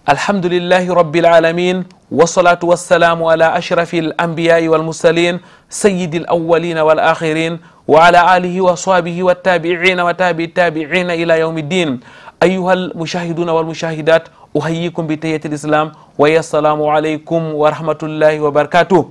الحمد لله رب العالمين والصلاة والسلام على أشرف الأنبياء والمرسلين سيد الأولين والآخرين وعلى آله وصحبه والتابعين وتابع التابعين إلى يوم الدين. أيها المشاهدون والمشاهدات، أحييكم بتحية الإسلام ويا السلام عليكم ورحمة الله وبركاته.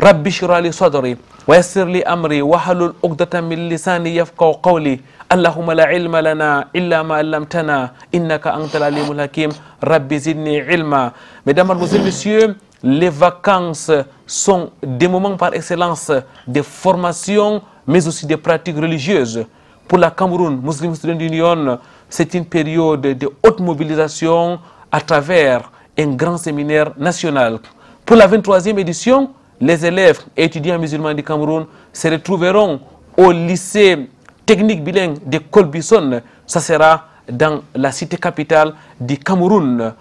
رب اشرح لي صدري ويسر لي أمري واحلل عقدة من لساني يفقهوا قولي. اللهم لا علم لنا إلا ما علمتنا إنك أنت العليم الحكيم. رب زدني علما. Mesdames, Mademoiselles, Messieurs, les vacances sont des moments par excellence de formation, mais aussi de pratiques religieuses. Pour la Cameroun Muslim Student Union, c'est une période de haute mobilisation à travers un grand séminaire national. Pour la 23e édition, les élèves et étudiants musulmans du Cameroun se retrouveront au lycée technique bilingue de Colbison. Ça sera dans la cité capitale du Cameroun.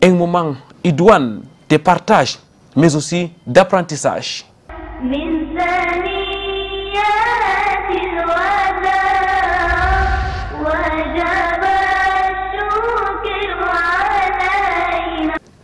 Un moment idoine de partage, mais aussi d'apprentissage.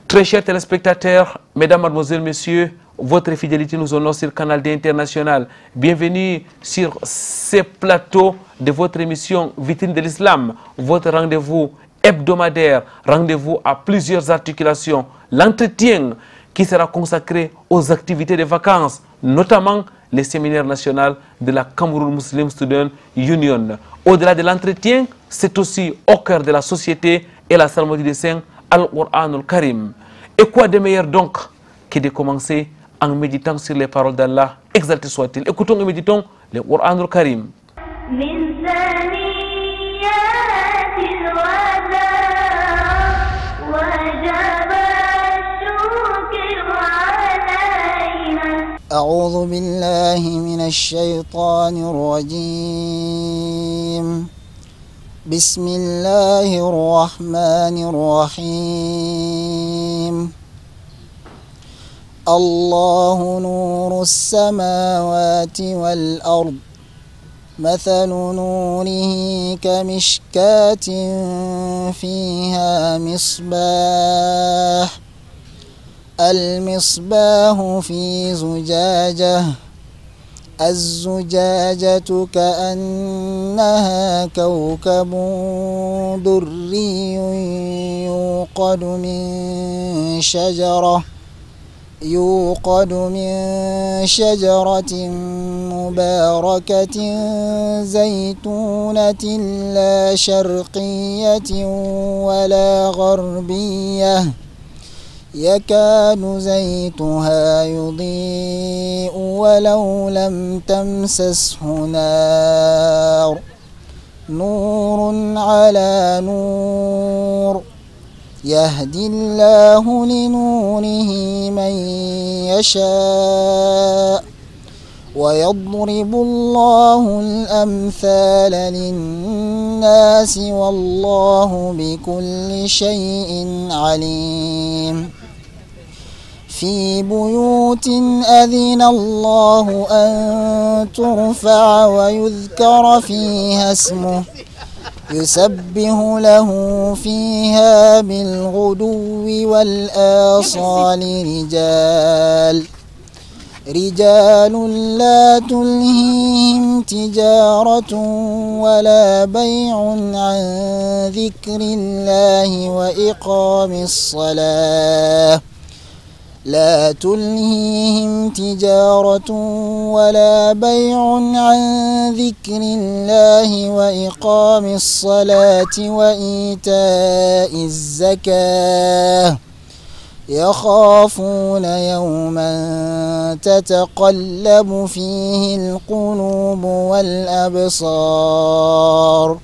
Très chers téléspectateurs, mesdames, mademoiselles, messieurs, votre fidélité nous honore sur le canal d'International. Bienvenue sur ce plateau de votre émission Vitrine de l'Islam, votre rendez-vous hebdomadaire, rendez-vous à plusieurs articulations. L'entretien qui sera consacré aux activités de vacances, notamment les séminaires nationaux de la Cameroun Muslim Student Union. Au-delà de l'entretien, c'est aussi au cœur de la société et la psalmodie des saints, Al-Qur'an al-Karim. Et quoi de meilleur donc que de commencer en méditant sur les paroles d'Allah, exalté soit-il. Écoutons et méditons le Qur'an al-Karim. أعوذ بالله من الشيطان الرجيم. بسم الله الرحمن الرحيم. الله نور السماوات والأرض، مثل نوره كمشكاة فيها مصباح، المصباح في زجاجة، الزجاجة كأنها كوكب دري يوقد من شجرة مباركة زيتونة لا شرقية ولا غربية، يكاد زيتها يضيء ولو لم تمسسه نار، نور على نور، يهدي الله لنوره من يشاء، ويضرب الله الأمثال للناس والله بكل شيء عليم. في بيوت أذن الله أن ترفع ويذكر فيها اسمه يسبح له فيها بالغدو والآصال رجال لا تلهيهم تجارة ولا بيع عن ذكر الله وإقام الصلاة، لا تلهيهم تجارة ولا بيع عن ذكر الله وإقام الصلاة وإيتاء الزكاة، يخافون يوما تتقلب فيه القلوب والأبصار،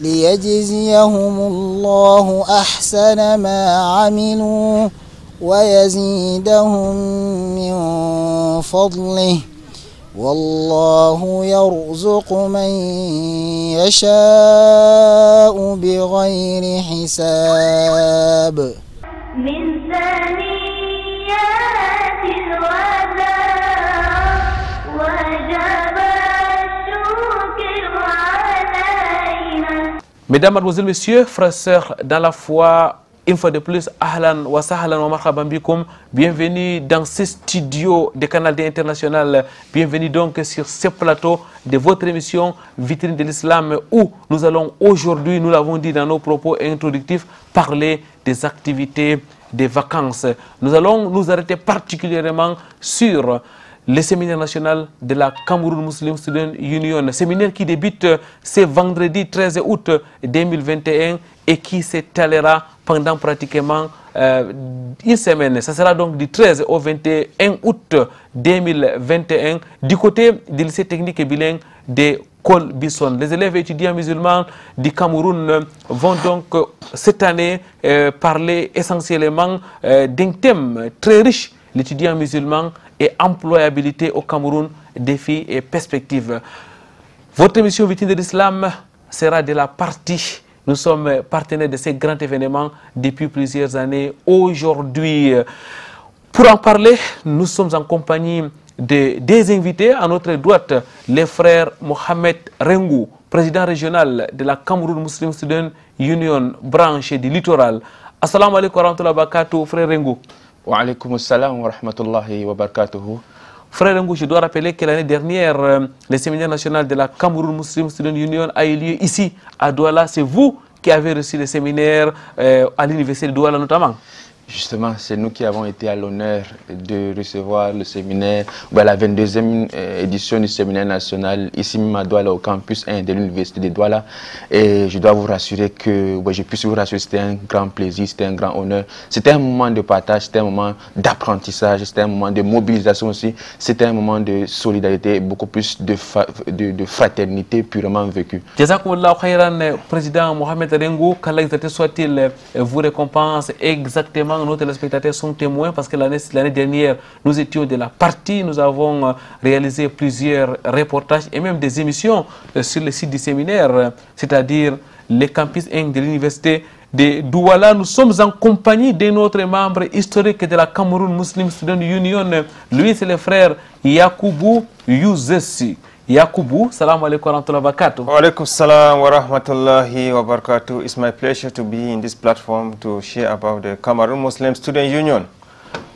ليجزيهم الله أحسن ما عملوا ويزيدهم من فضله، والله يرزق من يشاء بغير حساب. من ثنيات الوداع وجب الشكر علينا. Mesdames, Mademoiselles, Messieurs, frères, sœurs, dans la foi, Une fois de plus, ahlan wa sahlan wa marhaban bikoum. Bienvenue dans ce studio de Canal D International. Bienvenue donc sur ce plateau de votre émission Vitrine de l'Islam où nous allons aujourd'hui, nous l'avons dit dans nos propos introductifs, parler des activités des vacances. Nous allons nous arrêter particulièrement sur le séminaire national de la Cameroun Muslim Student Union, séminaire qui débute ce vendredi 13 août 2021 et qui s'étalera pendant pratiquement une semaine. Ça sera donc du 13 au 21 août 2021 du côté du lycée technique et bilingue de Kolbison. Les élèves et étudiants musulmans du Cameroun vont donc cette année parler essentiellement d'un thème très riche, l'étudiant musulman et employabilité au Cameroun, défis et perspectives. Votre émission Vitrine de l'Islam sera de la partie. Nous sommes partenaires de ces grands événements depuis plusieurs années. Aujourd'hui, pour en parler, nous sommes en compagnie des invités. À notre droite, les frères Mohamed Rengou, président régional de la Cameroun Muslim Student Union, branche du littoral. Assalamu alaikum wa rahmatullahi wa barakatuh, frère Rengou. Wa alaykoum assalam wa rahmatullahi wa barakatuhu. Frère Rengou, je dois rappeler que l'année dernière, le séminaire national de la Cameroun Muslim Student Union a eu lieu ici, à Douala. C'est vous qui avez reçu le séminaire à l'université de Douala notamment. Justement, c'est nous qui avons été à l'honneur de recevoir le séminaire, la 22e édition du séminaire national ici même à Douala, au campus 1 de l'université de Douala. Et je dois vous rassurer que, je puisse vous rassurer, c'était un grand plaisir, c'était un grand honneur. C'était un moment de partage, c'était un moment d'apprentissage, c'était un moment de mobilisation aussi, c'était un moment de solidarité et beaucoup plus de fraternité purement vécue. Jazakumullahu khairan, président Mohamed Rengou, qu'Allah soit-il vous récompense exactement. Nos téléspectateurs sont témoins parce que l'année dernière, nous étions de la partie, nous avons réalisé plusieurs reportages et même des émissions sur le site du séminaire, c'est-à-dire le campus 1 de l'université de Douala. Nous sommes en compagnie de notre membre historique de la Cameroun Muslim Student Union. Lui, c'est le frère Yakubu Youzessi. Yakubu, salam alaikum wa rahmatullahi wa barakatuh. Wa alaikum salam wa rahmatullahi wa barakatuh. It's my pleasure to be in this platform to share about the Cameroon Muslim Student Union.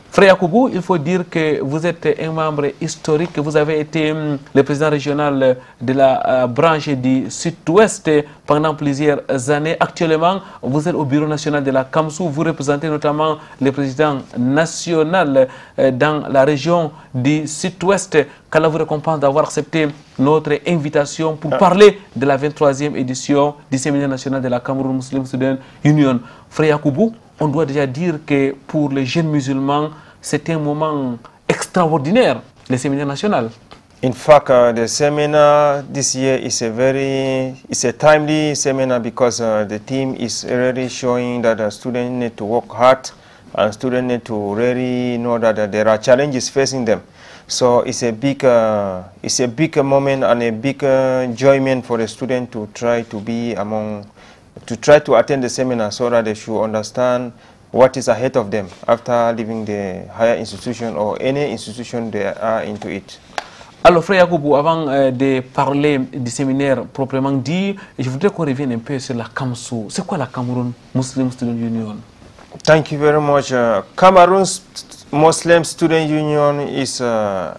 Frère Yakubu, il faut dire que vous êtes un membre historique, vous avez été le président régional de la branche du Sud-Ouest pendant plusieurs années. Actuellement, vous êtes au bureau national de la CAMSU, vous représentez notamment le président national dans la région du Sud-Ouest. Qu'Allah vous récompense d'avoir accepté notre invitation pour parler de la 23e édition du séminaire national de la Cameroun Muslim Student Union. Frère Yakubu, on doit déjà dire que pour les jeunes musulmans, c'est un moment extraordinaire, le séminaire national. In fact, the seminar this year is a timely seminar because the theme is really showing that the students need to work hard and students need to really know that there are challenges facing them. So it's a big moment and a big enjoyment for the student to try to attend the seminar so that they should understand what is ahead of them after leaving the higher institution or any institution they are into it. Alors, frère Yakubu, avant de parler du séminaire proprement dit, je voudrais qu'on revienne un peu sur la CAMSU. C'est quoi la Cameroun Muslim Student Union? Thank you very much. Cameroon Muslim Student Union is an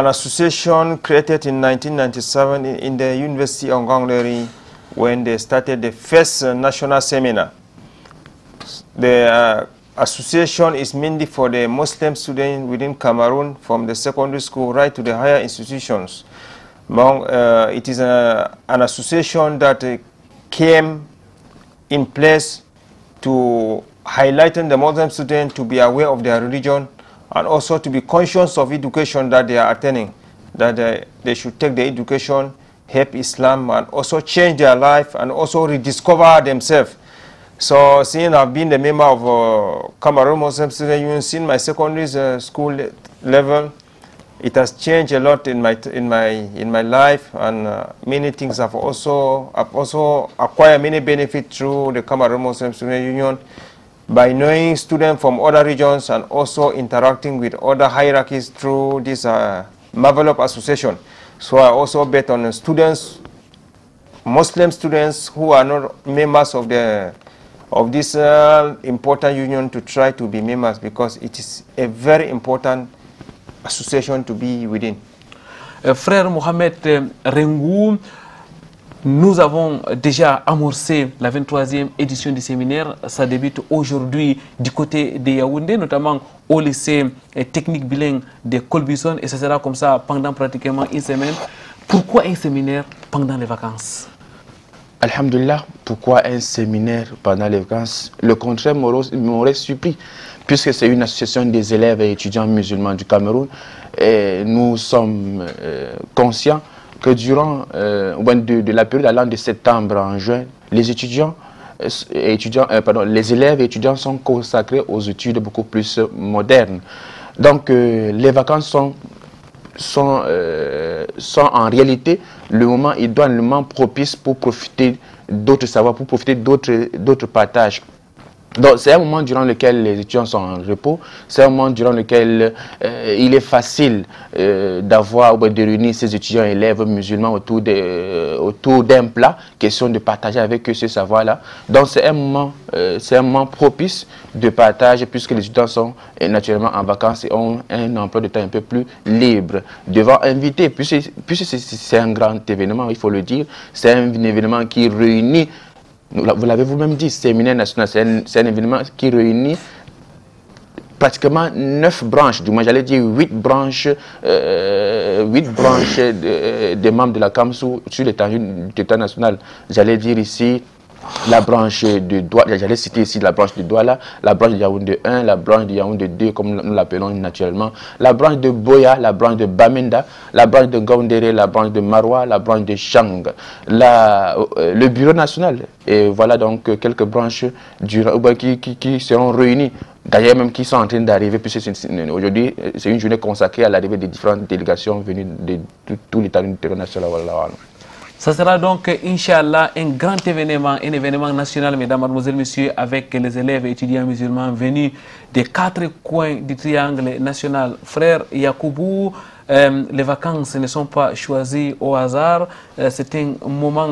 association created in 1997 in the University of Gangleri when they started the first national seminar. The association is mainly for the Muslim students within Cameroon, from the secondary school right to the higher institutions. It is an association that came in place to highlight the Muslim students to be aware of their religion and also to be conscious of education that they are attending, that they should take the education, help Islam, and also change their life and also rediscover themselves. So, since I've been the member of Cameroon Muslim Student Union since my secondary school level, it has changed a lot in my life, and many things I've also acquired many benefits through the Cameroon Muslim Student Union by knowing students from other regions and also interacting with other hierarchies through this marvelous association. So I also bet on students, Muslim students who are not members of the of this important union to try to be members, because it is a very important association to be within. Frère Mohamed Rengou, nous avons déjà amorcé la 23e édition du séminaire. Ça débute aujourd'hui du côté de Yaoundé, notamment au lycée technique bilingue de Colbison, et ça sera comme ça pendant pratiquement une semaine. Pourquoi un séminaire pendant les vacances? Alhamdulillah, pourquoi un séminaire pendant les vacances? Le contraire m'aurait surpris, puisque c'est une association des élèves et étudiants musulmans du Cameroun. Et nous sommes conscients que durant de la période allant de septembre en juin, les les élèves et étudiants sont consacrés aux études beaucoup plus modernes. Donc les vacances sont en réalité le moment propice pour profiter d'autres savoirs, pour profiter d'autres partages. Donc c'est un moment durant lequel les étudiants sont en repos, c'est un moment durant lequel il est facile d'avoir ou de réunir ces étudiants et élèves musulmans autour d'un plat, question de partager avec eux ce savoir-là. Donc c'est un moment propice de partage, puisque les étudiants sont naturellement en vacances et ont un emploi de temps un peu plus libre. Devant inviter, puisque c'est un grand événement, il faut le dire, c'est un événement qui réunit. Vous l'avez vous-même dit, séminaire national, c'est un événement qui réunit pratiquement 9 branches, du moins j'allais dire 8 branches des membres de la CAMSU sur l'étendue du territoire national. J'allais dire ici la branche de Douala, j'allais citer ici la branche de Douala, la branche de Yaoundé 1, la branche de Yaoundé 2, comme nous l'appelons naturellement, la branche de Boya, la branche de Bamenda, la branche de Gaoundéré, la branche de Maroua, la branche de Chang, le bureau national. Et voilà donc quelques branches qui seront réunies, d'ailleurs même qui sont en train d'arriver, puisque aujourd'hui c'est une journée consacrée à l'arrivée des différentes délégations venues de tout l'État du territoire national. Ça sera donc, Inch'Allah, un grand événement, un événement national, mesdames, mademoiselles, messieurs, avec les élèves et étudiants musulmans venus des 4 coins du triangle national. Frère Yakoubou, les vacances ne sont pas choisies au hasard. C'est un moment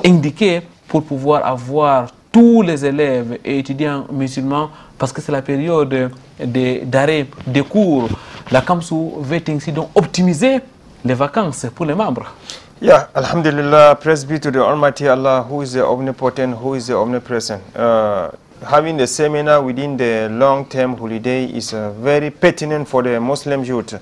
indiqué pour pouvoir avoir tous les élèves et étudiants musulmans, parce que c'est la période d'arrêt des cours. La CAMSU veut ainsi donc optimiser les vacances pour les membres. Yeah, Alhamdulillah, praise be to the Almighty Allah, who is the omnipotent, who is the omnipresent. Having the seminar within the long-term holiday is very pertinent for the Muslim youth,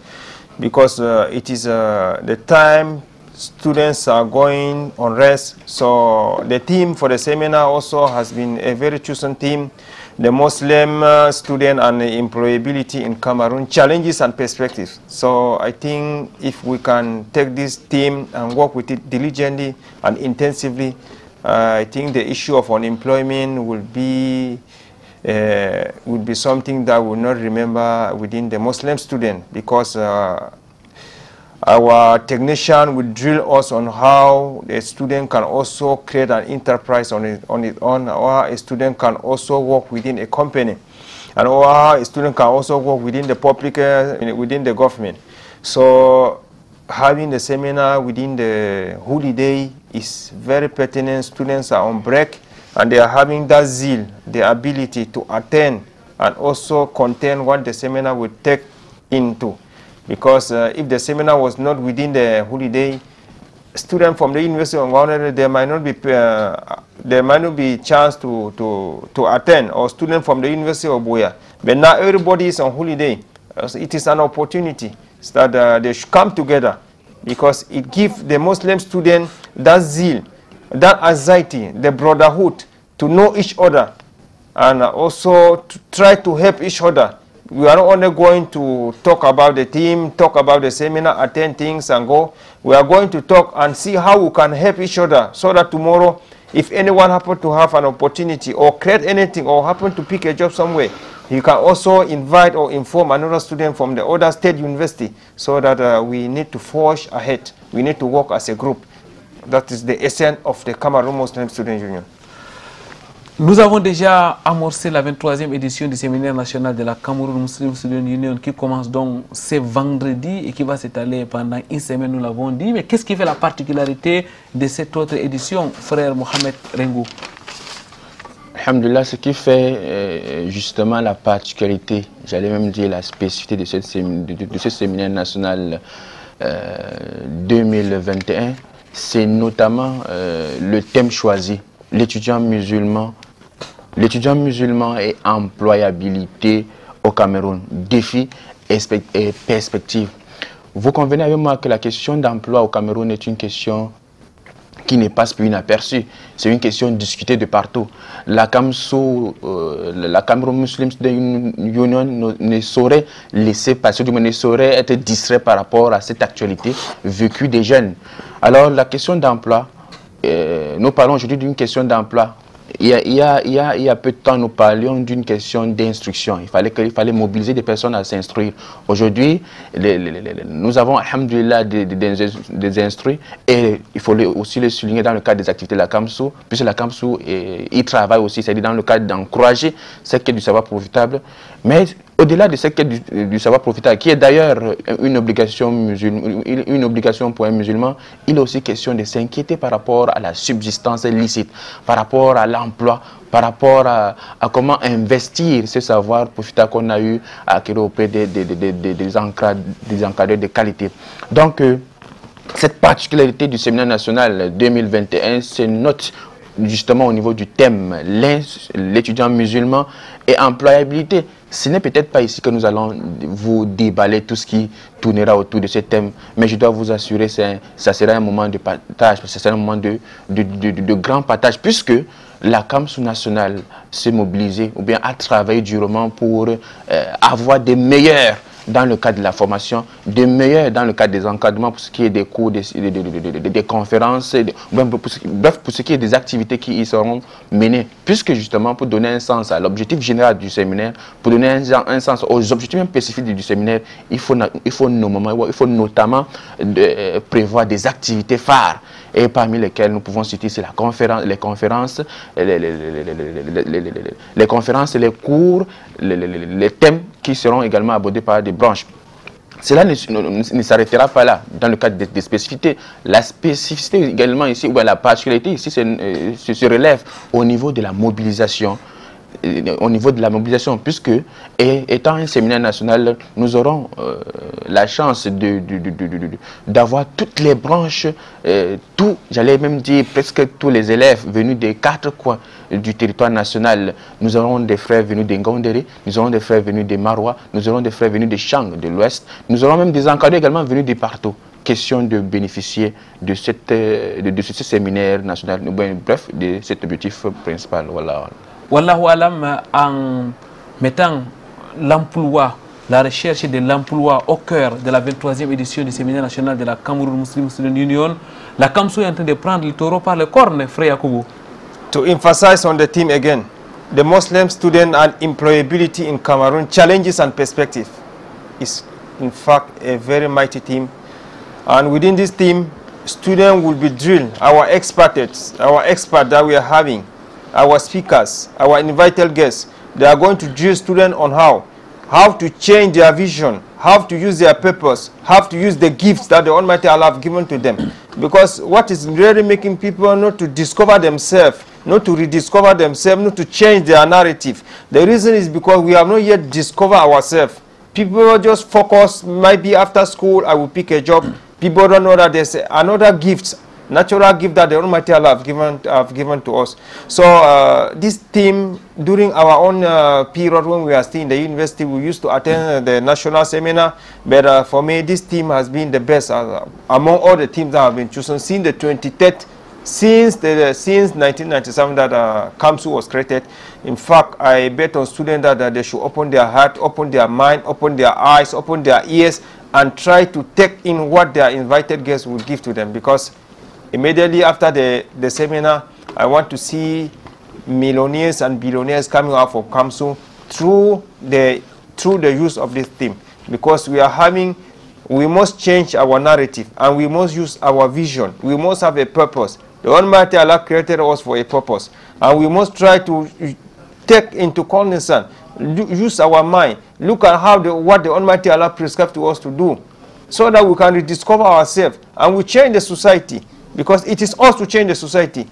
because it is the time students are going on rest. So the theme for the seminar also has been a very chosen theme: the Muslim student and the employability in Cameroon, challenges and perspectives. So I think if we can take this theme and work with it diligently and intensively, I think the issue of unemployment will be something that we will not remember within the Muslim student, because our technician will drill us on how a student can also create an enterprise on its own, or a student can also work within a company, and or a student can also work within the public, within the government. So having the seminar within the holiday is very pertinent. Students are on break and they are having that zeal, the ability to attend and also contain what the seminar will take into. Because if the seminar was not within the holiday, students from the University of Ghana, there might not be chance to attend, or students from the University of Boya. But now everybody is on holiday. So it is an opportunity that they should come together, because it gives the Muslim student that zeal, that anxiety, the brotherhood, to know each other and also to try to help each other. We are not only going to talk about the team, talk about the seminar, attend things and go. We are going to talk and see how we can help each other, so that tomorrow, if anyone happen to have an opportunity or create anything or happen to pick a job somewhere, you can also invite or inform another student from the other state university, so that we need to forge ahead. We need to work as a group. That is the essence of the Cameroon Muslim Student Union. Nous avons déjà amorcé la 23e édition du séminaire national de la Cameroun Muslim Student Union, qui commence donc ce vendredi et qui va s'étaler pendant une semaine, nous l'avons dit. Mais qu'est-ce qui fait la particularité de cette autre édition, frère Mohamed Rengou? alhamdulillah, ce qui fait justement la particularité, j'allais même dire la spécificité de ce séminaire national 2021, c'est notamment le thème choisi, l'étudiant musulman et employabilité au Cameroun, défis et perspectives. Vous convenez avec moi que la question d'emploi au Cameroun est une question qui ne passe plus inaperçue. C'est une question discutée de partout. La CAMSO, la Cameroun Muslim Student Union ne saurait laisser passer, du moins ne saurait être distrait par rapport à cette actualité vécue des jeunes. Alors la question d'emploi, nous parlons aujourd'hui d'une question d'emploi. Il y a peu de temps, nous parlions d'une question d'instruction. Il fallait mobiliser des personnes à s'instruire. Aujourd'hui, nous avons, alhamdulillah, des instruits, et il faut aussi le souligner dans le cadre des activités de la CAMSO, puisque la CAMSO y travaille aussi, c'est-à-dire dans le cadre d'encourager cette quête du savoir profitable. Mais au-delà de cette quête du savoir profitable, qui est d'ailleurs une obligation pour un musulman, il est aussi question de s'inquiéter par rapport à la subsistance licite, par rapport à l'emploi, par rapport à comment investir ce savoir profitable qu'on a eu à acquérir auprès des encadreurs de qualité. Donc, cette particularité du séminaire national 2021 se note justement au niveau du thème, l'étudiant musulman et employabilité. Ce n'est peut-être pas ici que nous allons vous déballer tout ce qui tournera autour de ce thème, mais je dois vous assurer que ça sera un moment de partage, ça sera un moment de grand partage, puisque la CAMSO nationale s'est mobilisée ou bien a travaillé durement pour avoir des meilleurs dans le cadre de la formation, des meilleurs dans le cadre des encadrements pour ce qui est des cours, des conférences, bref, pour ce qui est des activités qui y seront menées. Puisque justement, pour donner un sens à l'objectif général du séminaire, pour donner un sens aux objectifs même spécifiques du séminaire, il faut notamment prévoir des activités phares, et parmi lesquelles nous pouvons citer les conférences, les cours, les thèmes qui seront également abordés par des branches. Cela ne s'arrêtera pas là, dans le cadre des spécificités. La spécificité également ici, ou bien la particularité ici, se relève au niveau de la mobilisation. Puisque, étant un séminaire national, nous aurons la chance d'avoir toutes les branches, j'allais même dire presque tous les élèves venus des 4 coins du territoire national. Nous aurons des frères venus de Ngondéré, nous aurons des frères venus de Marois, nous aurons des frères venus de Chang, de l'Ouest, nous aurons même des encadrés également venus de partout. Question de bénéficier de ce séminaire national, bref, de cet objectif principal. Voilà. Wallahu alam, en mettant l'emploi, la recherche de l'emploi au cœur de la 23e édition du séminaire national de la Cameroun Muslim Student Union, la CAMSO est en train de prendre le taureau par le cornes, frère Yakubu. To emphasize on the theme again, the Muslim student and employability in Cameroon, challenges and perspective, is in fact a very mighty theme. And within this theme, students will be drilled, our experts that we are having, our speakers, our invited guests, they are going to drill students on how to change their vision, how to use their purpose, how to use the gifts that the Almighty Allah have given to them. Because what is really making people not to discover themselves, not to rediscover themselves, not to change their narrative. The reason is because we have not yet discovered ourselves. People just focus, maybe after school I will pick a job. People don't know that there's another gift, natural gift that the Almighty Allah have given to us. So this theme, during our own period when we are still in the university, we used to attend the national seminar. But for me, this theme has been the best among all the teams that have been chosen since the 23rd, since 1997 that CAMSO was created. In fact, I bet on students that they should open their heart, open their mind, open their eyes, open their ears, and try to take in what their invited guests will give to them. Because immediately after the seminar, I want to see millionaires and billionaires coming out from CAMSO through the use of this theme. Because we must change our narrative, and we must use our vision. We must have a purpose. The Almighty Allah created us for a purpose, and we must try to take into cognizance, use our mind, look at what the Almighty Allah prescribed to us to do, so that we can rediscover ourselves and we change the society, because it is us to change the society,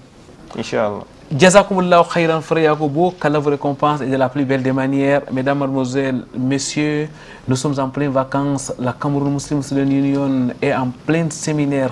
inshallah. Jazakumullahu khairan frère Yakoubou, qu'Allah vous récompense et de la plus belle des manières. Mesdames, mademoiselles, messieurs, nous sommes en pleine vacances. La Cameroun Muslim Student Union est en plein séminaire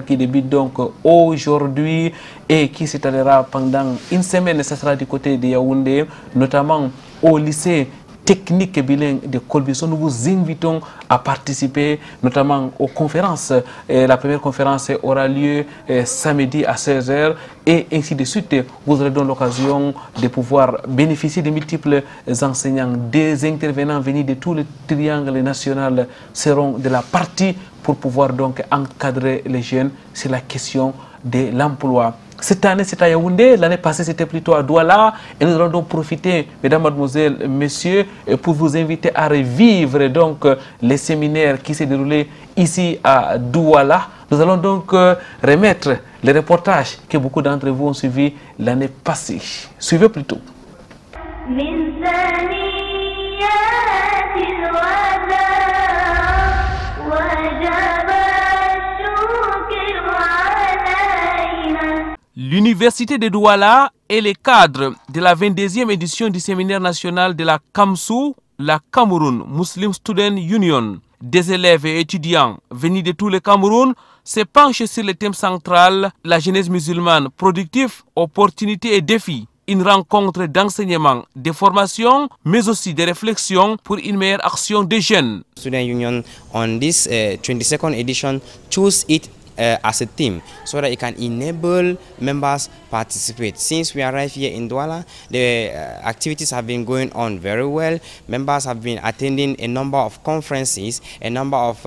qui débute donc aujourd'hui et qui s'étalera pendant une semaine. Ce sera du côté de Yaoundé, notamment au lycée technique bilingue de Kolbisso. Nous vous invitons à participer notamment aux conférences. La première conférence aura lieu samedi à 16h et ainsi de suite. Vous aurez donc l'occasion de pouvoir bénéficier de multiples enseignants. Des intervenants venus de tout le triangle national seront de la partie pour pouvoir donc encadrer les jeunes sur la question de l'emploi. Cette année, c'est à Yaoundé. L'année passée, c'était plutôt à Douala. Et nous allons donc profiter, mesdames, mademoiselles, messieurs, pour vous inviter à revivre donc les séminaires qui s'est déroulé ici à Douala. Nous allons donc remettre les reportages que beaucoup d'entre vous ont suivis l'année passée. Suivez plutôt. L'Université de Douala est le cadre de la 22e édition du séminaire national de la CAMSU, la Cameroun Muslim Student Union. Des élèves et étudiants venus de tout le Cameroun se penchent sur le thème central, la jeunesse musulmane, productif, opportunités et défis. Une rencontre d'enseignement, de formation, mais aussi de réflexion pour une meilleure action des jeunes. Student Union on this 22nd edition choose it as a theme so that it can enable members participate. Since we arrived here in Douala, the activities have been going on very well. Members have been attending a number of conferences, a number of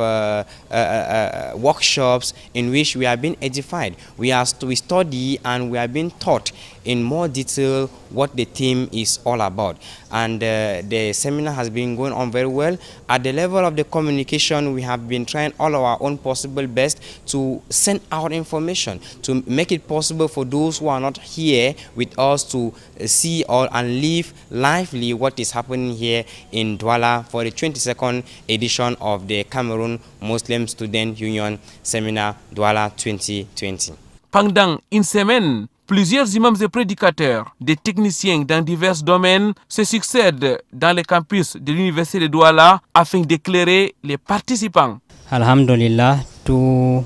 workshops in which we have been edified. We study and we have been taught in more detail what the theme is all about. And the seminar has been going on very well. At the level of the communication, we have been trying all our own possible best to send out information, to make it possible for those who are not here with us to see and live lively what is happening here in Douala for the 22nd edition of the Cameroun Muslim Student Union Seminar Douala 2020. Pendant une semaine, plusieurs imams et prédicateurs, des techniciens dans divers domaines se succèdent dans les campus de l'Université de Douala afin d'éclairer les participants. Alhamdulillah, tout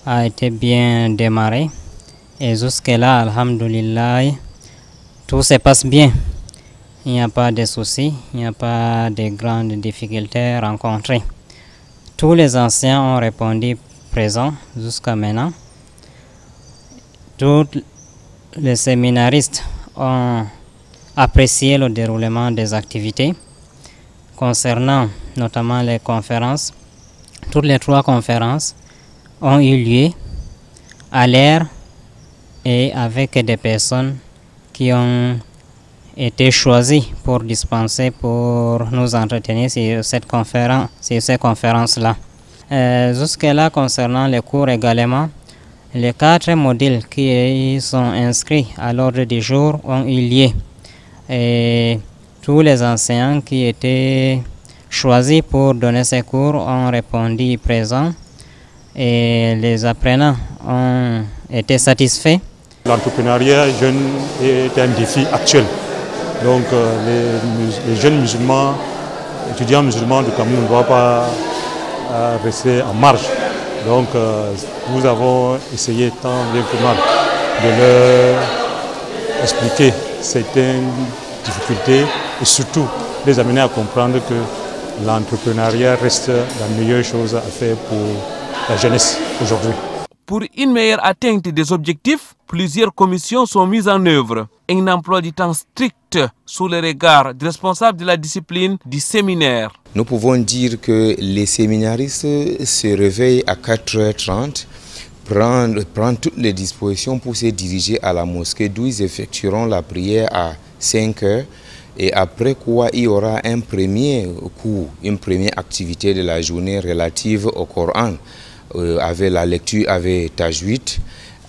a été bien démarré et jusque-là, alhamdulillah, tout se passe bien. Il n'y a pas de soucis, il n'y a pas de grandes difficultés rencontrées. Tous les anciens ont répondu présents jusqu'à maintenant. Tous les séminaristes ont apprécié le déroulement des activités. Concernant notamment les conférences, toutes les 3 conférences ont eu lieu à l'air et avec des personnes qui ont été choisies pour dispenser, pour nous entretenir sur ces conférences-là. Jusque-là, concernant les cours également, les 4 modules qui sont inscrits à l'ordre du jour ont eu lieu. Et tous les enseignants qui étaient choisis pour donner ces cours ont répondu présents et les apprenants ont été satisfaits. L'entrepreneuriat jeune est un défi actuel. Donc les jeunes musulmans, étudiants musulmans du Cameroun ne doivent pas rester en marge. Donc nous avons essayé tant bien que mal de leur expliquer certaines difficultés et surtout les amener à comprendre que l'entrepreneuriat reste la meilleure chose à faire pour la jeunesse aujourd'hui. Pour une meilleure atteinte des objectifs, plusieurs commissions sont mises en œuvre. Un emploi du temps strict sous le regard des responsables de la discipline du séminaire. Nous pouvons dire que les séminaristes se réveillent à 4h30, prennent toutes les dispositions pour se diriger à la mosquée d'où ils effectueront la prière à 5h. Et après quoi, il y aura un premier cours, une première activité de la journée relative au Coran, avec la lecture avec Tajwid.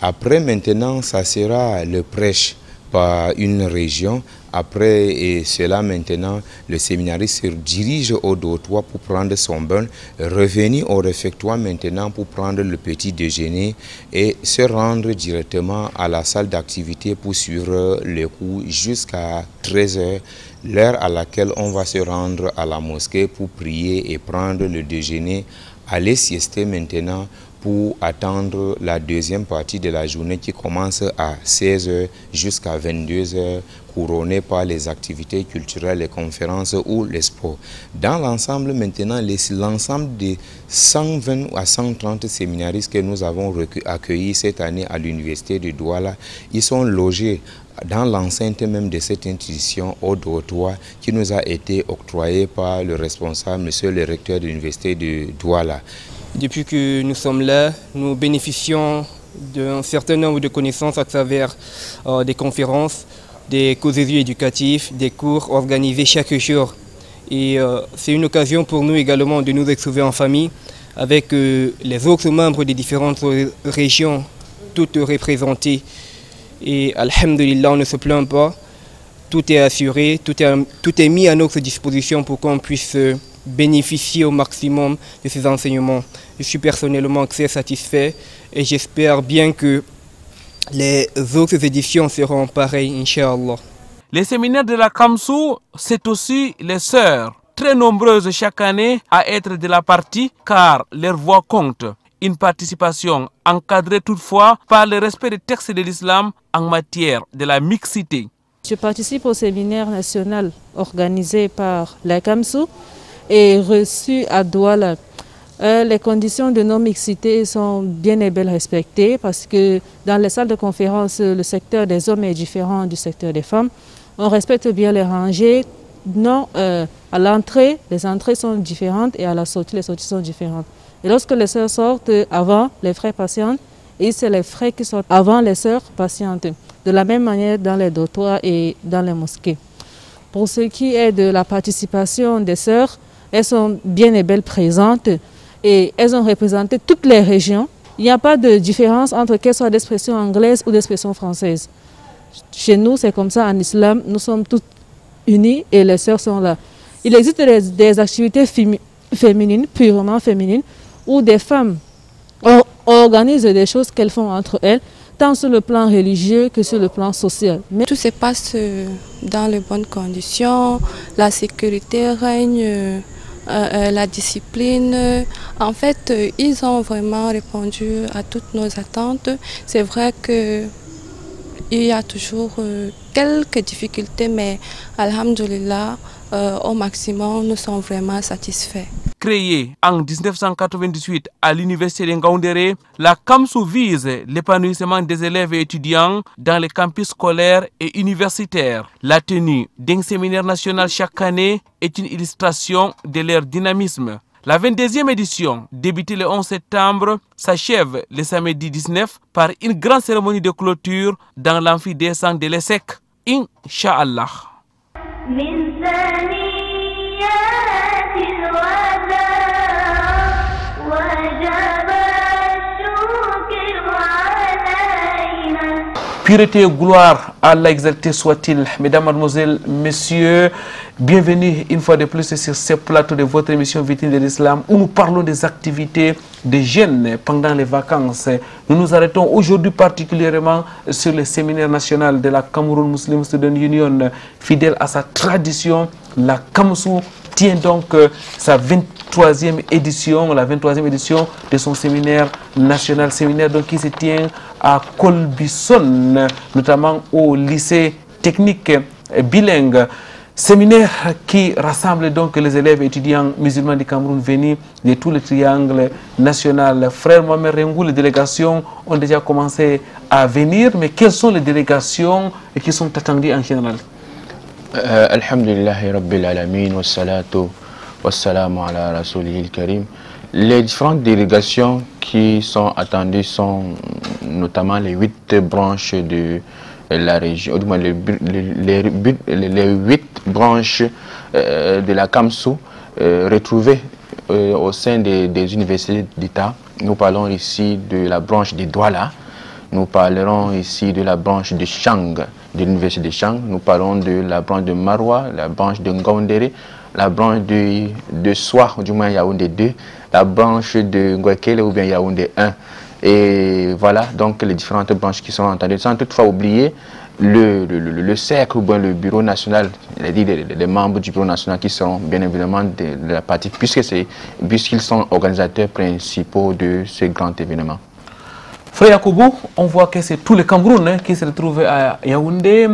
Après maintenant, ça sera le prêche par une région. Après cela, maintenant, le séminariste se dirige au dortoir pour prendre son bain, revenir au réfectoire maintenant pour prendre le petit déjeuner et se rendre directement à la salle d'activité pour suivre les cours jusqu'à 13 h, l'heure à laquelle on va se rendre à la mosquée pour prier et prendre le déjeuner, aller siester maintenant pour attendre la deuxième partie de la journée qui commence à 16 h jusqu'à 22 h, couronnée par les activités culturelles, les conférences ou les sports. Dans l'ensemble, maintenant, l'ensemble des 120 à 130 séminaristes que nous avons accueillis cette année à l'université de Douala, ils sont logés dans l'enceinte même de cette institution au dortoir qui nous a été octroyé par le responsable, monsieur le recteur de l'université de Douala. Depuis que nous sommes là, nous bénéficions d'un certain nombre de connaissances à travers des conférences, des causeries éducatifs, des cours organisés chaque jour. Et c'est une occasion pour nous également de nous retrouver en famille avec les autres membres des différentes régions, toutes représentées. Et alhamdulillah, on ne se plaint pas, tout est assuré, tout est mis à notre disposition pour qu'on puisse bénéficier au maximum de ces enseignements. Je suis personnellement très satisfait et j'espère bien que les autres éditions seront pareilles, Inch'Allah. Les séminaires de la Kamsou, c'est aussi les sœurs, très nombreuses chaque année à être de la partie car leur voix compte. Une participation encadrée toutefois par le respect des textes de l'islam en matière de la mixité. Je participe au séminaire national organisé par la Kamsou et reçu à Douala. Les conditions de non-mixité sont bien et bien respectées parce que dans les salles de conférence, le secteur des hommes est différent du secteur des femmes. On respecte bien les rangées. Non, à l'entrée, les entrées sont différentes et à la sortie, les sorties sont différentes. Et lorsque les sœurs sortent avant, les frères patientent et c'est les frères qui sortent avant les sœurs patientes. De la même manière dans les dortoirs et dans les mosquées. Pour ce qui est de la participation des sœurs, elles sont bien et belles présentes et elles ont représenté toutes les régions. Il n'y a pas de différence entre qu'elles soient d'expression anglaise ou d'expression française. Chez nous, c'est comme ça en islam, nous sommes toutes unies et les sœurs sont là. Il existe des activités féminines, purement féminines, où des femmes organisent des choses qu'elles font entre elles, tant sur le plan religieux que sur le plan social. Mais tout se passe dans les bonnes conditions, la sécurité règne, la discipline. En fait, ils ont vraiment répondu à toutes nos attentes. C'est vrai qu'il y a toujours quelques difficultés, mais alhamdoulilah, au maximum, nous sommes vraiment satisfaits. Créée en 1998 à l'université de Ngaoundéré, la Kamsou vise l'épanouissement des élèves et étudiants dans les campus scolaires et universitaires. La tenue d'un séminaire national chaque année est une illustration de leur dynamisme. La 22e édition, débutée le 11 septembre, s'achève le samedi 19 par une grande cérémonie de clôture dans l'amphidécent de l'ESSEC. Inch'Allah. Pureté et gloire à Allah exalté soit-il. Mesdames, mademoiselles, messieurs, bienvenue une fois de plus sur ce plateau de votre émission Vitrine de l'Islam où nous parlons des activités des jeunes pendant les vacances. Nous nous arrêtons aujourd'hui particulièrement sur le séminaire national de la Cameroun Muslim Student Union. Fidèle à sa tradition, la Kamsou tient donc sa 23e édition, la 23e édition de son séminaire national, séminaire donc qui se tient à Colbisson, notamment au lycée technique bilingue. Séminaire qui rassemble donc les élèves étudiants musulmans du Cameroun venus de tout le triangle national. Frère Mohamed Rengou, les délégations ont déjà commencé à venir, mais quelles sont les délégations qui sont attendues en général? Alhamdulillahi Rabbil Alamin wa salatu wa salamu ala Rasulihil Karim. Les différentes délégations qui sont attendues sont notamment les 8 branches de la région, les 8 branches de la Kamsou retrouvées au sein des universités d'État. Nous parlons ici de la branche de Douala, nous parlerons ici de la branche de Chang de l'Université de Chang. Nous parlons de la branche de Maroua, la branche de Ngaoundéré, la branche de Soie, du moins Yaoundé 2, la branche de Ngwekele ou bien Yaoundé 1. Et voilà donc les différentes branches qui sont entendues, sans toutefois oublier le cercle ou bien le bureau national, les membres du bureau national qui seront bien évidemment de la partie, puisqu'ils sont organisateurs principaux de ce grand événement. Frère Yakoubou, on voit que c'est tout le Cameroun qui se retrouve à Yaoundé,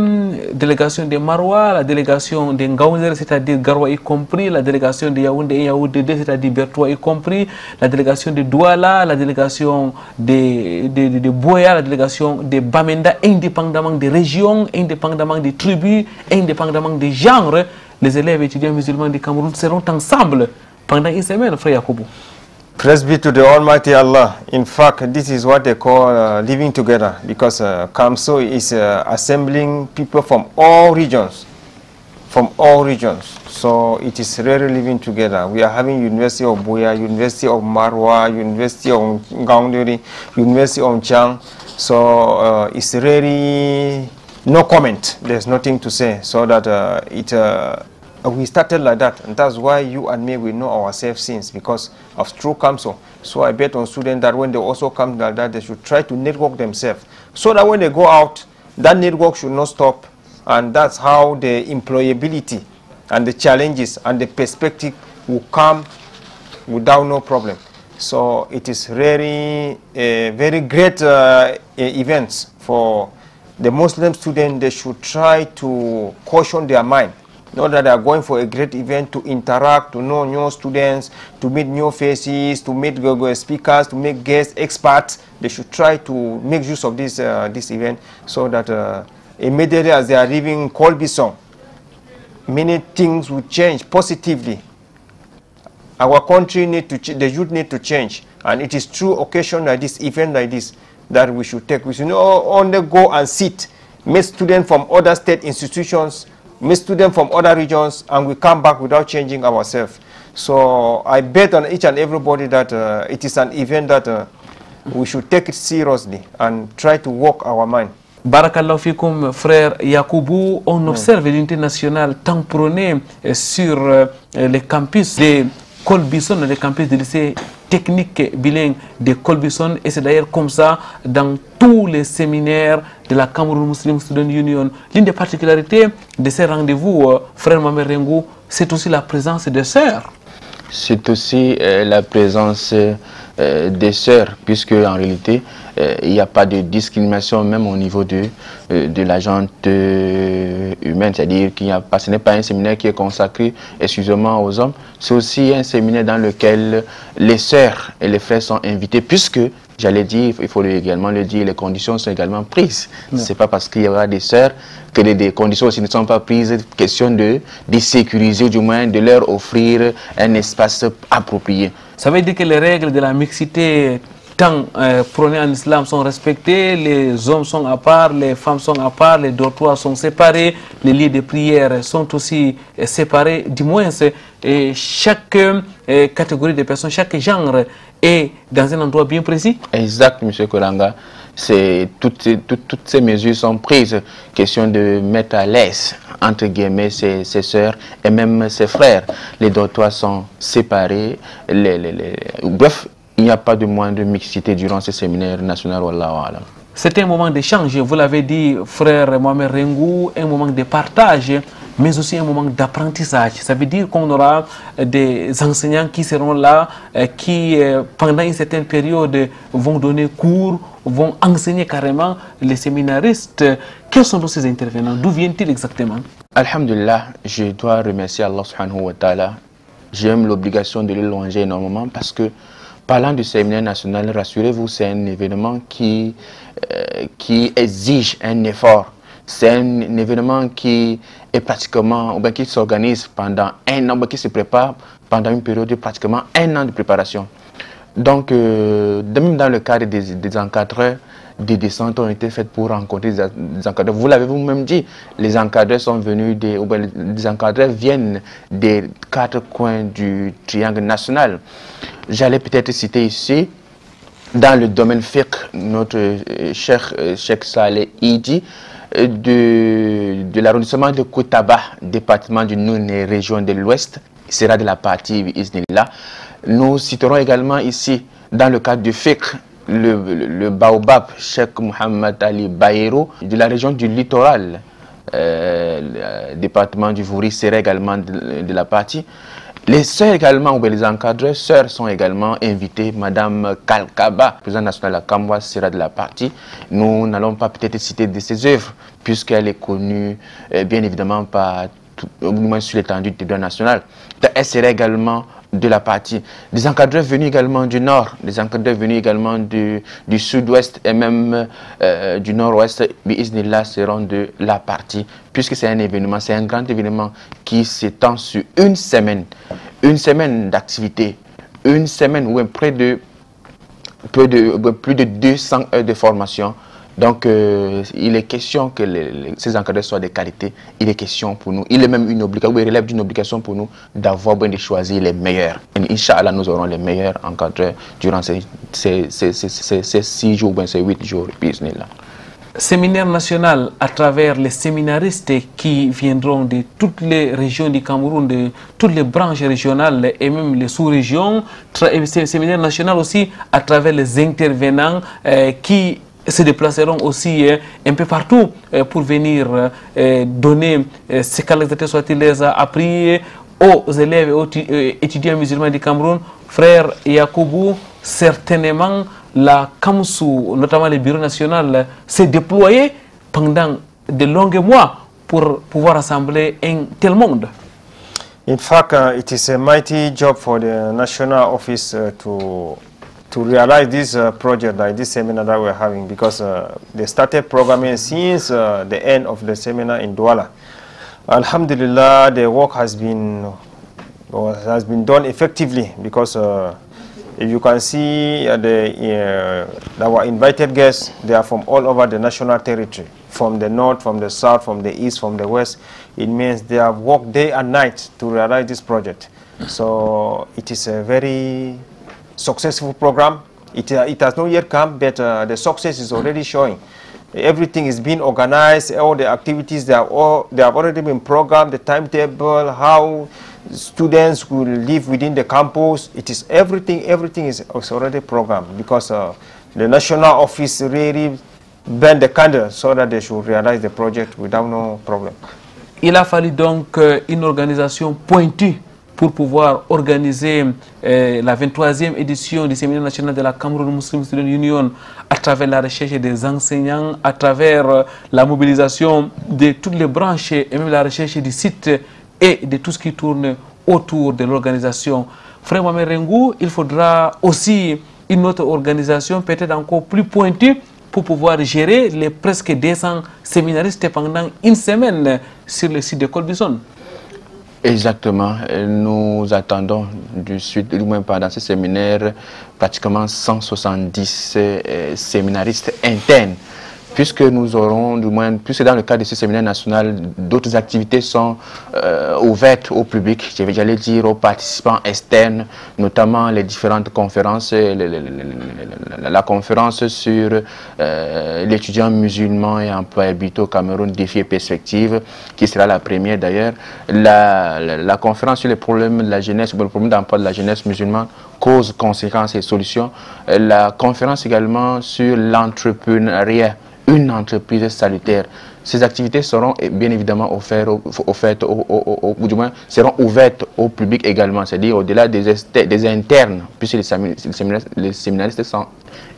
délégation de Maroua, la délégation de Ngaoundéré, c'est-à-dire Garoua y compris, la délégation de Yaoundé et Yaoundé 2, c'est-à-dire Bertoua y compris, la délégation de Douala, la délégation de Boya, la délégation de Bamenda, indépendamment des régions, indépendamment des tribus, indépendamment des genres. Les élèves étudiants musulmans du Cameroun seront ensemble pendant une semaine, Frère Yakoubou. Praise be to the Almighty Allah. In fact, this is what they call living together, because Kamso is assembling people from all regions. So it is really living together. We are having University of Buea, University of Maroua, University of Ngaoundéré, University of Chang. So it's really no comment. There's nothing to say. So that we started like that, and that's why you and me, we know ourselves since, because of true counsel. So I bet on students that when they also come like that, they should try to network themselves, so that when they go out, that network should not stop, and that's how the employability and the challenges and the perspective will come without no problem. So it is really a very great event for the Muslim students. They should try to caution their mind. Not that they are going for a great event to interact, to know new students, to meet new faces, to meet speakers, to meet guests, experts. They should try to make use of this event, so that immediately as they are leaving Kolbison, many things will change positively. Our country the youth need to change, and it is true occasion like this, event like this, that we should take. We should not only go and sit, meet students from other state institutions, meet students from other regions, and we come back without changing ourselves. So I bet on each and everybody that it is an event that we should take it seriously and try to work our mind. Barakallahu fikoum, frère Yakoubou. On observe l'unité nationale tant prônée sur les campus de Kolbison, les campus de lycée technique bilingue de Kolbison, et c'est d'ailleurs comme ça dans tous les séminaires de la Cameroun Muslim Student Union. L'une des particularités de ces rendez-vous, frère Mohamed Rengou, c'est aussi la présence des sœurs. C'est aussi la présence des sœurs, puisque en réalité il n'y a pas de discrimination même au niveau de la gente humaine, c'est-à-dire qu'il n'y a pas, ce n'est pas un séminaire qui est consacré exclusivement aux hommes, c'est aussi un séminaire dans lequel les sœurs et les frères sont invités, puisque j'allais dire, il faut également le dire, les conditions sont également prises. C'est pas parce qu'il y aura des sœurs que les conditions aussi ne sont pas prises. Question de sécuriser, du moins de leur offrir un espace approprié. Ça veut dire que les règles de la mixité tant prônées en islam sont respectées, les hommes sont à part, les femmes sont à part, les dortoirs sont séparés, les lieux de prière sont aussi séparés, du moins et chaque catégorie de personnes, chaque genre est dans un endroit bien précis. Exact, M. Kolanga. Toutes ces mesures sont prises. Question de mettre à l'aise, entre guillemets, ses sœurs et même ses frères. Les dortoirs sont séparés. Bref, il n'y a pas de moindre mixité durant ce séminaire national. C'est un moment d'échange, vous l'avez dit, frère Mohamed Rengou, un moment de partage, mais aussi un moment d'apprentissage. Ça veut dire qu'on aura des enseignants qui seront là, qui pendant une certaine période vont donner cours, vont enseigner carrément les séminaristes. Quels sont tous ces intervenants? D'où viennent-ils exactement? Alhamdulillah, je dois remercier Allah subhanahu wa ta'ala. J'ai même l'obligation de le louanger énormément, parce que parlant du séminaire national, rassurez-vous, c'est un événement qui exige un effort. C'est un événement qui est pratiquement, ou bien qui s'organise pendant un an, qui se prépare pendant une période de pratiquement un an de préparation. Donc, même dans le cadre des encadreurs, des descentes ont été faites pour rencontrer des encadreurs. Vous l'avez vous-même dit, les encadreurs sont venus, les encadreurs viennent des 4 coins du triangle national. J'allais peut-être citer ici, dans le domaine fiqh, notre cher Cheikh Saleh Idi, de l'arrondissement de Koutaba, département du Noun et région de l'Ouest, sera de la partie Iznillah. Nous citerons également ici, dans le cadre du FICR, le Baobab, Cheikh Mohamed Ali Bayero, de la région du littoral, le département du Vouri sera également de la partie. Les sœurs également, ou les encadreurs, sœurs sont également invités. Madame Kalkaba, présidente nationale de la Kamwa, sera de la partie. Nous n'allons pas peut-être citer de ses œuvres, puisqu'elle est connue, bien évidemment, au moins sur l'étendue du territoire national. Elle sera également de la partie. Des encadreurs venus également du nord, des encadreurs venus également du sud-ouest et même du nord-ouest, bi'iznillah, seront de la partie, puisque c'est un événement, c'est un grand événement qui s'étend sur une semaine d'activité, une semaine où plus de 200 heures de formation. Donc, il est question que ces encadreurs soient de qualité. Il est question pour nous, il est même une obligation, il relève d'une obligation pour nous d'avoir besoin de choisir les meilleurs. Et Inch'Allah, nous aurons les meilleurs encadreurs durant ces 6 jours, ou ces 8 jours. Bismillah. Séminaire national à travers les séminaristes qui viendront de toutes les régions du Cameroun, de toutes les branches régionales et même les sous-régions. Séminaire national aussi à travers les intervenants qui se déplaceront aussi un peu partout pour venir donner ce qu'Allah soit-il les a appris aux élèves et aux étudiants musulmans du Cameroun. Frère Yacoubou, certainement la Kamsou, notamment le bureau national, s'est déployé pendant de longs mois pour pouvoir rassembler un tel monde. In fact, it is a mighty job for the national office to realize this project, like this seminar that we're having, because they started programming since the end of the seminar in Douala. Alhamdulillah, the work has been done effectively, because if you can see our invited guests, they are from all over the national territory, from the north, from the south, from the east, from the west. It means they have worked day and night to realize this project. So it is a very successful program. It has not yet come, but the success is already showing. Everything is being organized. All the activities they have already been programmed. The timetable, how students will live within the campus. It is everything. Everything is already programmed, because the national office really bent the candle so that they should realize the project without no problem. Il a fallu donc une organisation pointue pour pouvoir organiser la 23e édition du séminaire national de la Cameroun Muslim Student Union à travers la recherche des enseignants, à travers la mobilisation de toutes les branches et même la recherche du site et de tout ce qui tourne autour de l'organisation. Frère Mohamed Rengou, il faudra aussi une autre organisation peut-être encore plus pointue pour pouvoir gérer les presque 200 séminaristes pendant une semaine sur le site de Colbison. Exactement. Nous attendons du moins pendant ce séminaire pratiquement 170 séminaristes internes, puisque nous aurons, du moins, puisque dans le cadre de ce séminaire national, d'autres activités sont ouvertes au public, j'allais dire aux participants externes, notamment les différentes conférences, la conférence sur l'étudiant musulman et employabilité au Cameroun, défis et perspectives, qui sera la première d'ailleurs, la conférence sur les problèmes de la jeunesse, le problème d'emploi de la jeunesse musulmane, causes, conséquences et solutions, la conférence également sur l'entrepreneuriat, une entreprise salutaire. Ces activités seront bien évidemment offertes ou du moins seront ouvertes au public également, c'est-à-dire au-delà des internes, puisque les séminaristes sont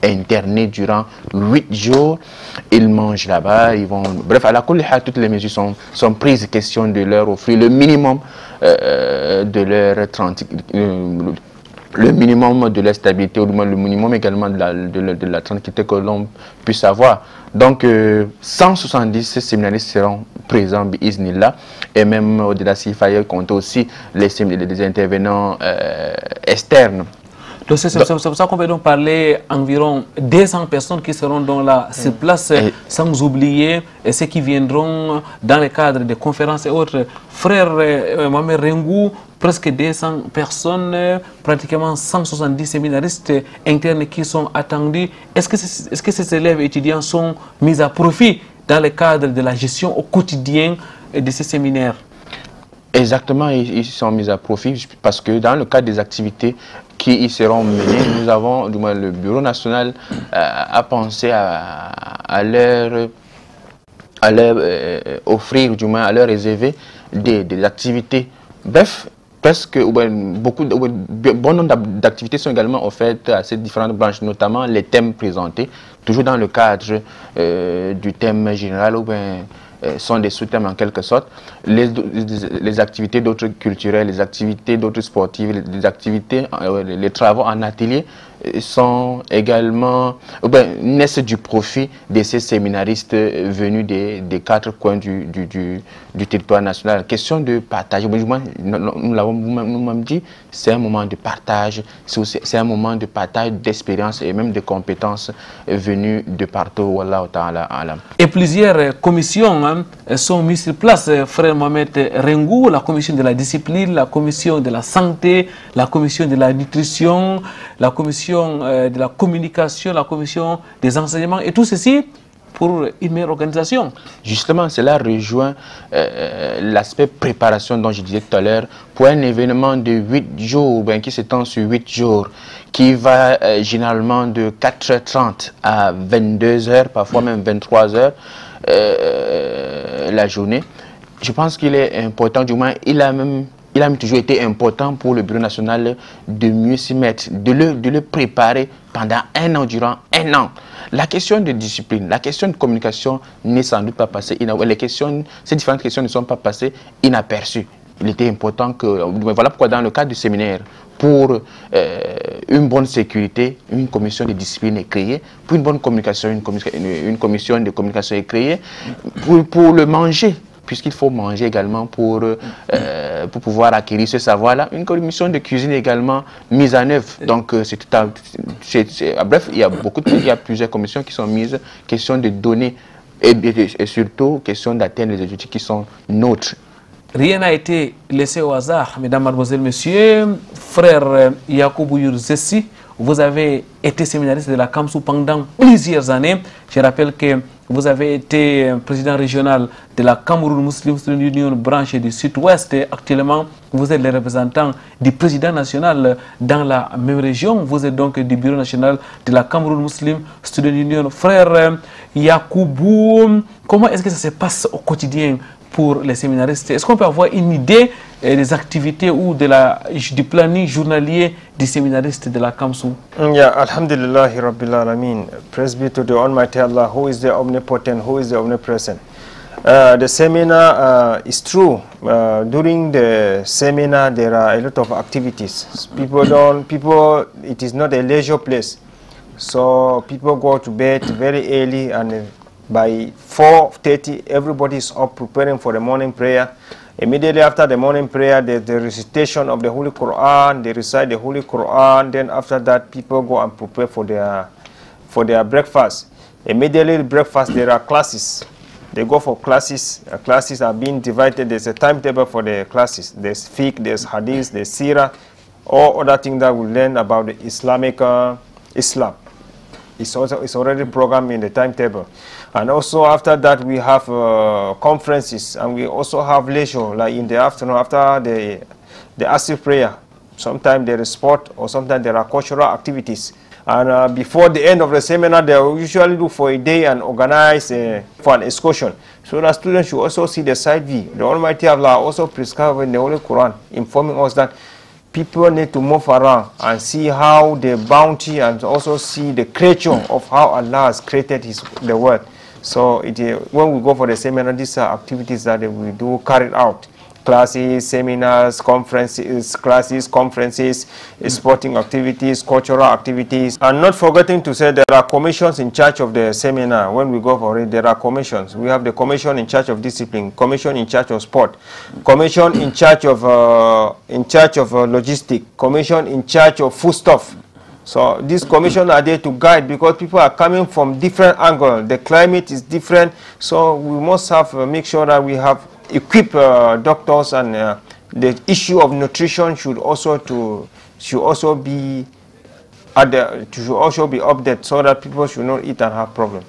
internés durant 8 jours, ils mangent là-bas, ils vont... Bref, à la Kouliha, toutes les mesures sont prises, question de leur offrir le minimum de leur le minimum de la stabilité, ou du moins le minimum également de la tranquillité que l'on puisse avoir. Donc 170 séminaristes seront présents, bi'iznillah, et même au-delà s'il fallait compter aussi les intervenants externes. Donc c'est pour ça qu'on peut donc parler environ 200 personnes qui seront dans sur place, sans oublier ceux qui viendront dans le cadre des conférences et autres. Frère Mohamed Rengou, presque 200 personnes, pratiquement 170 séminaristes internes qui sont attendus. Est-ce que ces élèves étudiants sont mis à profit dans le cadre de la gestion au quotidien de ces séminaires? Exactement, ils sont mis à profit parce que dans le cadre des activités qui y seront menées, nous avons, du moins le Bureau national a pensé à leur offrir, du moins à leur réserver des activités. Bref, presque bon nombre d'activités sont également offertes à ces différentes branches, notamment les thèmes présentés, toujours dans le cadre du thème général ou bien sont des sous-thèmes en quelque sorte, les activités d'autres culturelles, les activités d'autres sportives, les activités, les travaux en atelier sont également, naissent du profit de ces séminaristes venus des 4 coins du territoire national. Question de partage, nous l'avons nous-mêmes dit, c'est un moment de partage, c'est un moment de partage d'expérience et même de compétences venues de partout. Wallahu ta'ala alam. Et plusieurs commissions sont mises sur place, frère Mohamed Rengou, la commission de la discipline, la commission de la santé, la commission de la nutrition, la commission de la communication, la commission des enseignements, et tout ceci pour une meilleure organisation. Justement, cela rejoint l'aspect préparation dont je disais tout à l'heure, pour un événement de 8 jours, qui s'étend sur 8 jours, qui va généralement de 4h30 à 22h, parfois même 23h la journée. Je pense qu'il est important, du moins il a même toujours été important pour le Bureau national de mieux s'y mettre, de le préparer pendant un an, durant un an. La question de discipline, la question de communication n'est sans doute pas passée, ces différentes questions ne sont pas passées inaperçues. Il était important que, voilà pourquoi dans le cadre du séminaire, pour une bonne sécurité, une commission de discipline est créée, pour une bonne communication, une commission de communication est créée, pour le manger, puisqu'il faut manger également pour pouvoir acquérir ce savoir-là. Une commission de cuisine également mise en œuvre. Donc, bref, il y a plusieurs commissions qui sont mises, question de donner et surtout question d'atteindre les objectifs qui sont nôtres. Rien n'a été laissé au hasard, mesdames, mademoiselles, messieurs. Frère Yacoubou Yurzessi, vous avez été séminariste de la Kamsou pendant plusieurs années. Je rappelle que vous avez été président régional de la Cameroun Muslim Student Union branche du Sud-Ouest. Actuellement, vous êtes le représentant du président national dans la même région. Vous êtes donc du bureau national de la Cameroun Muslim Student Union. Frère Yacoubou, comment est-ce que ça se passe au quotidien pour les séminaristes? Est-ce qu'on peut avoir une idée des activités ou du planning journalier des séminaristes de la Kamsou? Yeah, Alhamdulillahi Rabbil Alameen. Praise be to the Almighty Allah, who is the omnipotent, who is the omnipresent. The seminar is true. During the seminar, there are a lot of activities. It is not a leisure place. So people go to bed very early, and by 4:30, everybody is up preparing for the morning prayer. Immediately after the morning prayer, there's the recitation of the Holy Quran. They recite the Holy Quran. Then after that, people go and prepare for their breakfast. Immediately breakfast, there are classes. They go for classes. Classes are being divided. There's a timetable for the classes. There's fiqh, there's hadith, there's seerah, all other things that we learn about the Islamic Islam. It's already programmed in the timetable. And also after that, we have conferences, and we also have leisure, like in the afternoon after the Asr prayer. Sometimes there is sport, or sometimes there are cultural activities. And before the end of the seminar, they usually look for a day and organize for an excursion. So the students should also see the side view. The Almighty Allah also prescribed in the Holy Quran, informing us that people need to move around and see how the bounty, and also see the creature of how Allah has created the world. So when we go for the seminar, these are activities that we do carry out. Classes, seminars, conferences, sporting activities, cultural activities. And not forgetting to say there are commissions in charge of the seminar. When we go for it, there are commissions. We have the commission in charge of discipline, commission in charge of sport, commission in charge of logistics, commission in charge of foodstuff. So these commissions are there to guide, because people are coming from different angles. The climate is different, so we must have make sure that we have equip doctors, and the issue of nutrition should also be updated, so that people should not eat and have problems.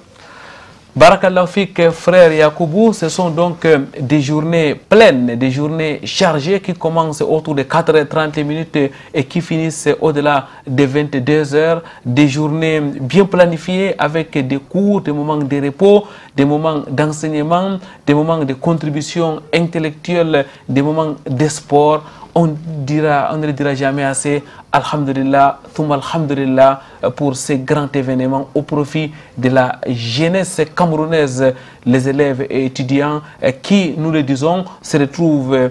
Barakallahu Fik, frère Yakoubou, ce sont donc des journées pleines, des journées chargées qui commencent autour de 4h30 minutes et qui finissent au-delà de 22h. Des journées bien planifiées avec des cours, des moments de repos, des moments d'enseignement, des moments de contribution intellectuelle, des moments de sport. On ne le dira jamais assez. Alhamdulillah, thumma alhamdulillah pour ces grands événements au profit de la jeunesse camerounaise, les élèves et étudiants qui, nous le disons, se retrouvent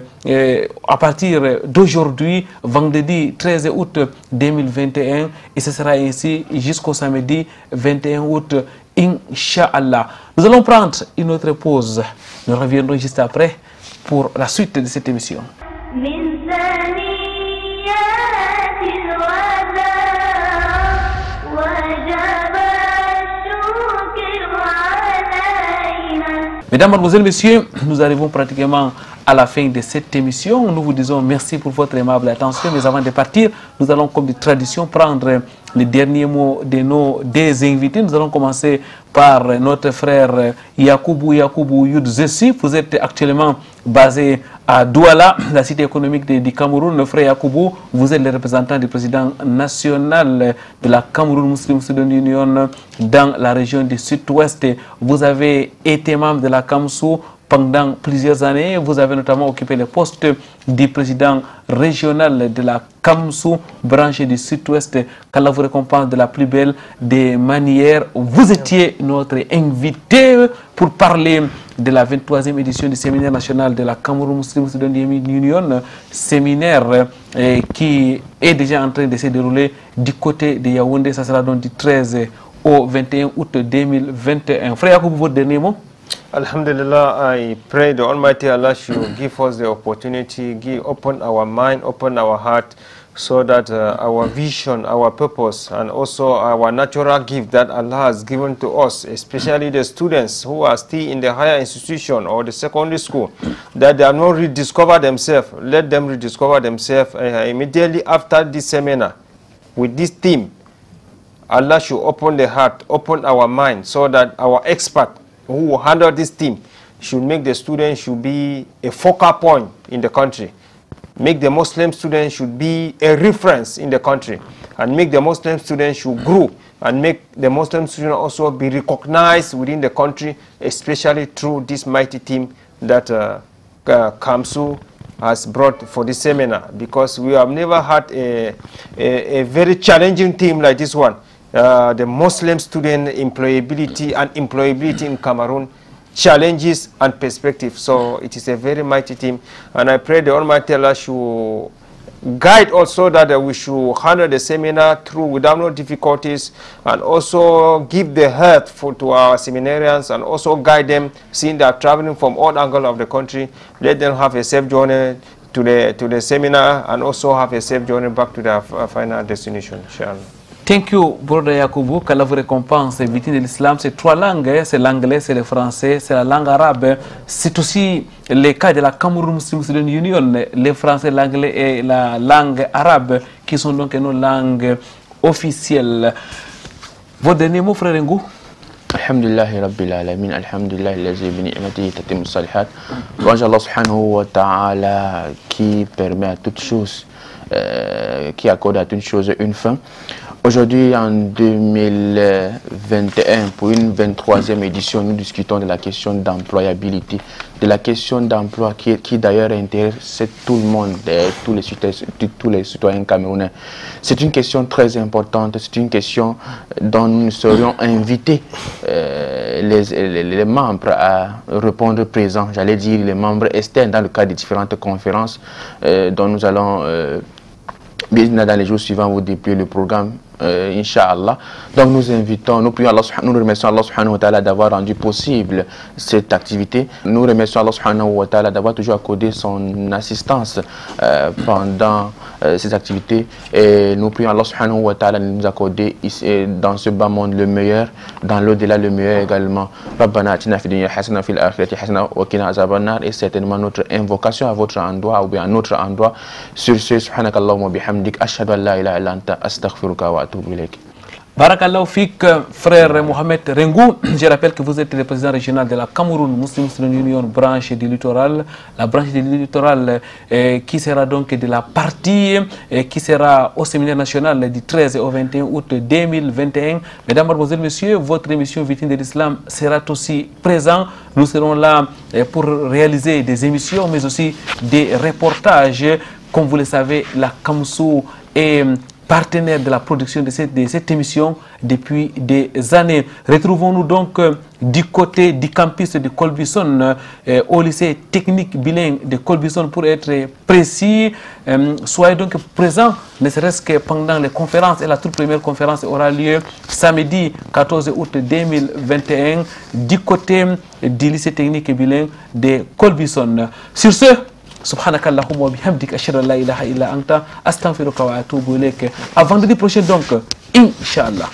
à partir d'aujourd'hui, vendredi 13 août 2021, et ce sera ainsi jusqu'au samedi 21 août, Inch'Allah. Nous allons prendre une autre pause. Nous reviendrons juste après pour la suite de cette émission. Mesdames, Mademoiselles, Messieurs, nous arrivons pratiquement à la fin de cette émission. Nous vous disons merci pour votre aimable attention. Mais avant de partir, nous allons, comme de tradition, prendre les derniers mots de nos deux invités. Nous allons commencer par notre frère Yakoubou Youdzessi. Vous êtes actuellement basé à Douala, la cité économique du Cameroun. Frère Yakoubou, vous êtes le représentant du président national de la Cameroun Muslim Student Union dans la région du Sud-Ouest. Vous avez été membre de la CAMSU pendant plusieurs années. Vous avez notamment occupé le poste du président régional de la CAMSU, branche du Sud-Ouest. Qu'Allah vous récompense de la plus belle des manières. Vous étiez notre invité pour parler de la 23e édition du séminaire national de la Cameroun Muslim Student Union, séminaire qui est déjà en train de se dérouler du côté de Yaoundé. Ça sera donc du 13 au 21 août 2021. Frère Yacoub, votre dernier mot? Alhamdulillah, I pray the Almighty Allah should give us the opportunity, open our mind, open our heart, so that our vision, our purpose, and also our natural gift that Allah has given to us, especially the students who are still in the higher institution or the secondary school, that they have not rediscovered themselves. Let them rediscover themselves immediately after this seminar. With this theme, Allah should open the heart, open our mind, so that our expert who will handle this team should make the students should be a focal point in the country, make the Muslim students should be a reference in the country, and make the Muslim students should grow, and make the Muslim students also be recognized within the country, especially through this mighty team that CAMSU has brought for this seminar, because we have never had a very challenging team like this one. The Muslim student employability and employability in Cameroon, challenges and perspective. So it is a very mighty team, and I pray the Almighty Allah should guide also that we should handle the seminar through without no difficulties, and also give the health to our seminarians, and also guide them, seeing they are traveling from all angles of the country. Let them have a safe journey to the seminar, and also have a safe journey back to their final destination, inshallah. Thank you, Brother Yakoubou. Qu'Allah vous récompense. Victime de l'islam, c'est trois langues, c'est l'anglais, c'est le français, c'est la langue arabe. C'est aussi le cas de la Cameroun Muslim Student Union, le français, l'anglais et la langue arabe, qui sont donc nos langues officielles. Votre dernier mot, frère Ngou? Alhamdulillahi Rabbil Alamin, Alhamdulillah allazi bi ni'matihi tatimmu salihat. Louange Allah subhanahu wa ta'ala qui permet à toute chose, qui accorde à toute chose une fin. Aujourd'hui, en 2021, pour une 23e édition, nous discutons de la question d'employabilité, de la question d'emploi qui d'ailleurs intéresse tout le monde, tous les citoyens camerounais. C'est une question très importante, c'est une question dont nous serions invités les membres à répondre présents, j'allais dire les membres externes dans le cadre des différentes conférences dont nous allons dans les jours suivants vous déployer le programme. Inch'Allah. Donc nous invitons, nous remercions Allah subhanahu wa ta'ala d'avoir rendu possible cette activité. Nous remercions Allah subhanahu wa ta'ala d'avoir toujours accordé son assistance pendant ces activités. Et nous prions Allah subhanahu wa ta'ala de nous accorder ici, dans ce bas monde le meilleur, dans l'au-delà le meilleur également. Rabbana atina fid dunya hasana fil akhirati hasana wa qina azaban nar, et certainement notre invocation à votre endroit ou bien à notre endroit. Sur ce, subhanakallahumma bihamdik ashhadu an la ilaha illa anta astaghfiruka wa atubu ilayk. Barakallahu Fik, frère Mohamed Rengou. Je rappelle que vous êtes le président régional de la Cameroun Muslim Student Union branche du littoral. La branche du littoral qui sera donc de la partie qui sera au séminaire national du 13 au 21 août 2021. Mesdames, Mademoiselles, Messieurs, votre émission Victime de l'Islam sera aussi présente. Nous serons là pour réaliser des émissions, mais aussi des reportages. Comme vous le savez, la Kamsou est partenaire de la production de cette émission depuis des années. Retrouvons-nous donc du côté du campus de Colbison, au lycée technique bilingue de Colbison pour être précis. Soyez donc présents, ne serait-ce que pendant les conférences. Et la toute première conférence aura lieu samedi 14 août 2021 du côté du lycée technique bilingue de Colbison. Sur ce, subhanaka Allahumma wa bihamdik ashhadu an la ilaha illa anta astaghfiruka wa atubu ilayk. À vendredi prochain donc, Inch'Allah.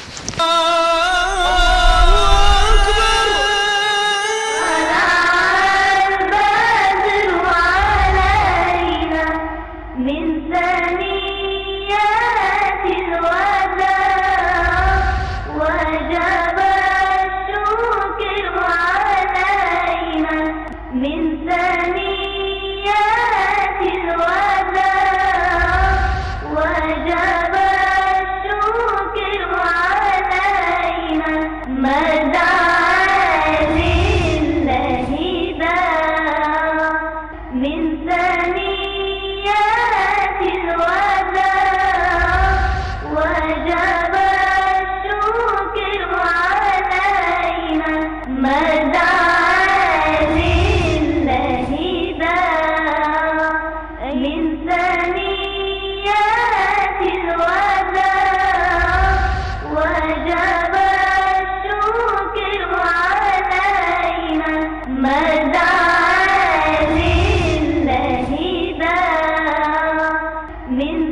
من